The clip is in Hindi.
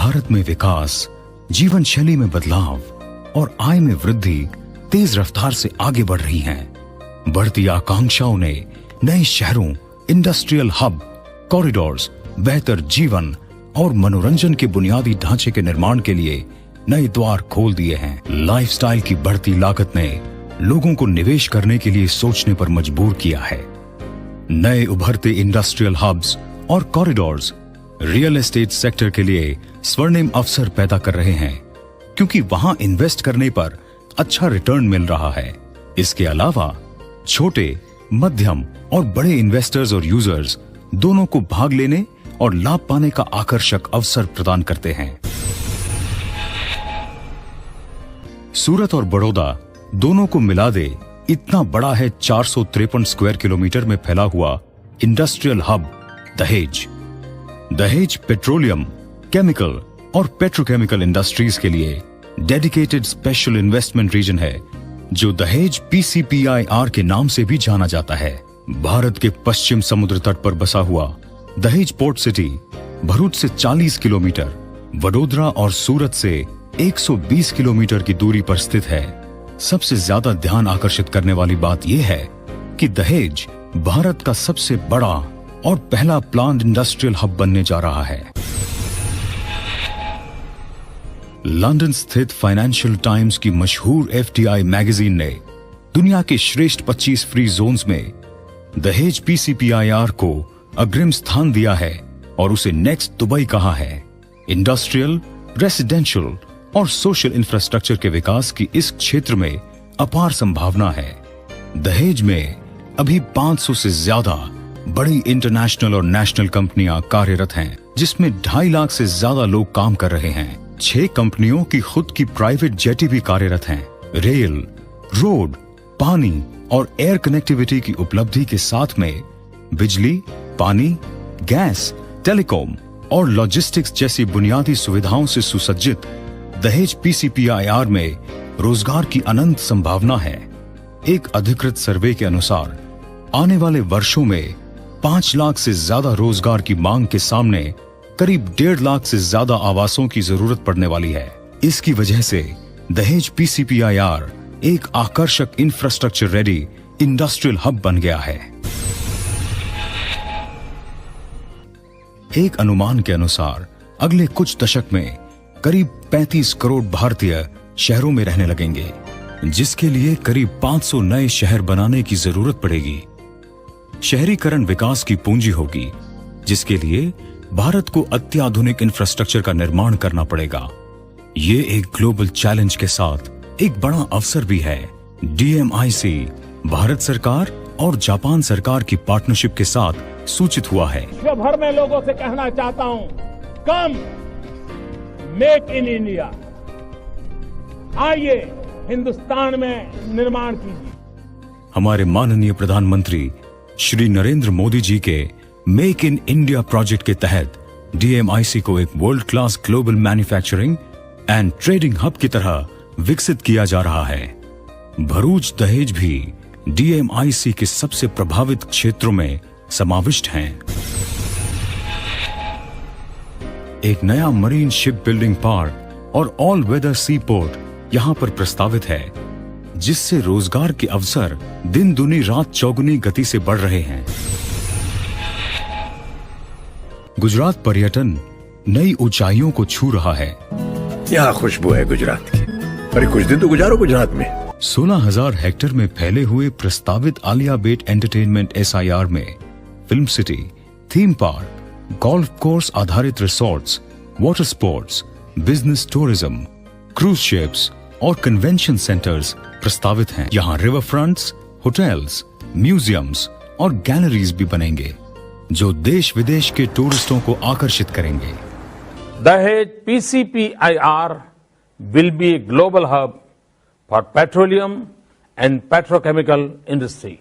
भारत में विकास, जीवन शैली में बदलाव और आय में वृद्धि तेज रफ्तार से आगे बढ़ रही हैं। बढ़ती आकांक्षाओं ने नए शहरों, इंडस्ट्रियल हब, कॉरिडोर्स, बेहतर जीवन और मनोरंजन के बुनियादी ढांचे के निर्माण के लिए नए द्वार खोल दिए हैं। लाइफस्टाइल की बढ़ती लागत ने लोगों को निवेश करने के लिए सोचने पर मजबूर किया है। नए उभरते इंडस्ट्रियल हब्स और कॉरिडोर्स रियल एस्टेट सेक्टर के लिए स्वर्णिम अवसर पैदा कर रहे हैं, क्योंकि वहां इन्वेस्ट करने पर अच्छा रिटर्न मिल रहा है। इसके अलावा छोटे, मध्यम और बड़े इन्वेस्टर्स और यूजर्स दोनों को भाग लेने और लाभ पाने का आकर्षक अवसर प्रदान करते हैं। सूरत और बड़ौदा दोनों को मिला दे इतना बड़ा है 453 स्क्वायर किलोमीटर में फैला हुआ इंडस्ट्रियल हब दहेज। दहेज पेट्रोलियम, केमिकल और पेट्रोकेमिकल इंडस्ट्रीज के लिए डेडिकेटेड स्पेशल इन्वेस्टमेंट रीजन है, जो दहेज PCPIR के नाम से भी जाना जाता है। भारत के पश्चिम समुद्र तट पर बसा हुआ दहेज पोर्ट सिटी भरूच से 40 किलोमीटर, वडोदरा और सूरत से 120 किलोमीटर की दूरी पर स्थित है। सबसे ज्यादा ध्यान आकर्षित करने वाली बात यह है कि दहेज भारत का सबसे बड़ा और पहला प्लान्ड इंडस्ट्रियल हब बनने जा रहा है। लंदन स्थित फाइनेंशियल टाइम्स की मशहूर FDI मैगजीन ने दुनिया के श्रेष्ठ 25 फ्री जोन्स में दहेज PCPIR को अग्रिम स्थान दिया है और उसे नेक्स्ट दुबई कहा है। इंडस्ट्रियल, रेसिडेंशियल और सोशल इंफ्रास्ट्रक्चर के विकास की इस क्षेत्र में अपार संभावना है। दहेज में अभी 500 से ज्यादा बड़ी इंटरनेशनल और नेशनल कंपनियां कार्यरत हैं, जिसमें 2.5 लाख से ज्यादा लोग काम कर रहे हैं। 6 कंपनियों की खुद की प्राइवेट जेटी भी कार्यरत हैं। रेल, रोड, पानी और एयर कनेक्टिविटी की उपलब्धि के साथ में बिजली, पानी, गैस, टेलीकॉम और लॉजिस्टिक्स जैसी बुनियादी सुविधाओं से सुसज्जित दहेज PCPIR में रोजगार की अनंत संभावना है। एक अधिकृत सर्वे के अनुसार आने वाले वर्षों में 5 लाख से ज्यादा रोजगार की मांग के सामने करीब 1.5 लाख से ज्यादा आवासों की जरूरत पड़ने वाली है। इसकी वजह से दहेज PCPIR एक आकर्षक इंफ्रास्ट्रक्चर रेडी इंडस्ट्रियल हब बन गया है। एक अनुमान के अनुसार अगले कुछ दशक में करीब 35 करोड़ भारतीय शहरों में रहने लगेंगे, जिसके लिए करीब 500 नए शहर बनाने की जरूरत पड़ेगी। शहरीकरण विकास की पूंजी होगी, जिसके लिए भारत को अत्याधुनिक इंफ्रास्ट्रक्चर का निर्माण करना पड़ेगा। ये एक ग्लोबल चैलेंज के साथ एक बड़ा अवसर भी है। DMIC भारत सरकार और जापान सरकार की पार्टनरशिप के साथ सूचित हुआ है। विश्व भर में लोगों से कहना चाहता हूं, कम मेक इन इंडिया, आइए हिंदुस्तान में निर्माण कीजिए। हमारे माननीय प्रधानमंत्री श्री नरेंद्र मोदी जी के मेक इन इंडिया प्रोजेक्ट के तहत DMIC को एक world class global manufacturing and trading hub की तरह विकसित किया जा रहा है। भरूच दहेज भी DMIC के सबसे प्रभावित क्षेत्रों में समाविष्ट हैं। एक नया मरीन शिप बिल्डिंग पार्क और ऑल वेदर सी पोर्ट यहां पर प्रस्तावित है, जिससे रोजगार के अवसर दिन दुनी रात चौगुनी गति से बढ़ रहे हैं। गुजरात पर्यटन नई ऊंचाइयों को छू रहा है। यहाँ खुशबू है गुजरात की। अरे कुछ दिन तो गुजारो गुजरात में। 16,000 हेक्टेयर में फैले हुए प्रस्तावित आलिया बेट एंटरटेनमेंट SIR में film city, theme park, golf course आधारित resorts, water sports, business tourism, cruise ships और कन्वेंशन सेंटर्स प्रस्तावित हैं। यहाँ रिवर फ्रंट्स, होटल्स, म्यूजियम्स और गैलरीज भी बनेंगे, जो देश विदेश के टूरिस्टों को आकर्षित करेंगे। दहेज PCPIR will be a global hub for petroleum and petrochemical industry.